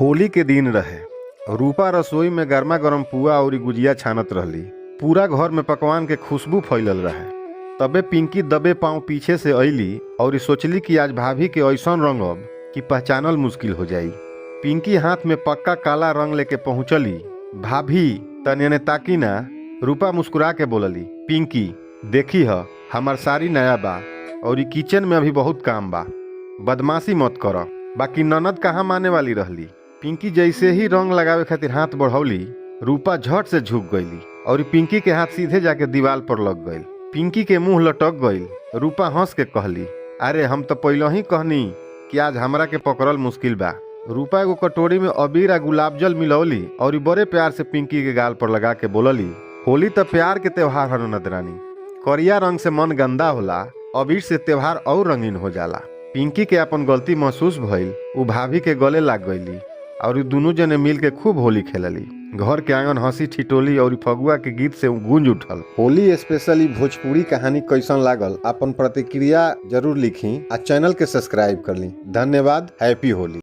होली के दिन रहे। रूपा रसोई में गर्मा गर्म पुआ और गुजिया छानत रहली। पूरा घर में पकवान के खुशबू फैलल रहे। तबे पिंकी दबे पांव पीछे से अइली और सोचली कि आज भाभी के ऐसन रंगब कि पहचानल मुश्किल हो जाई। पिंकी हाथ में पक्का काला रंग लेके पहुंचली। भाभी तने ने ताकी ना। रूपा मुस्कुरा के बोलली, पिंकी देखी ह हमार साड़ी नया बा और ई किचन में अभी बहुत काम बा, बदमाशी मत कर। बाकी ननद कहाँ माने वाली रहली। पिंकी जैसे ही रंग लगावे खातिर हाथ बढ़ौली, रूपा झट से झुक गईली और पिंकी के हाथ सीधे जाके दीवार पर लग गईल। पिंकी के मुंह लटक गईल। रूपा हंस के कहली, अरे हम तो पहले ही कहनी कि आज हमरा के पकड़ल मुश्किल बा। रूपा एगो कटोरी में अबीर आ गुलाब जल मिलौली और बड़े प्यार से पिंकी के गाल पर लगा के बोलली, होली तो प्यार के त्योहार है ननद रानी। करिया रंग से मन गंदा होला, अबीर से त्योहार और रंगीन हो जाला। पिंकी के अपन गलती महसूस भइल। उ भाभी के गले लाग गईली और दोनों जने मिल के खूब होली खेलली। घर के आंगन हंसी ठिठोली और फगुआ के गीत से गूंज उठल। होली स्पेशली भोजपुरी कहानी कैसन लागल अपन प्रतिक्रिया जरूर लिखी आ चैनल के सब्सक्राइब कर ली। धन्यवाद। हैप्पी होली।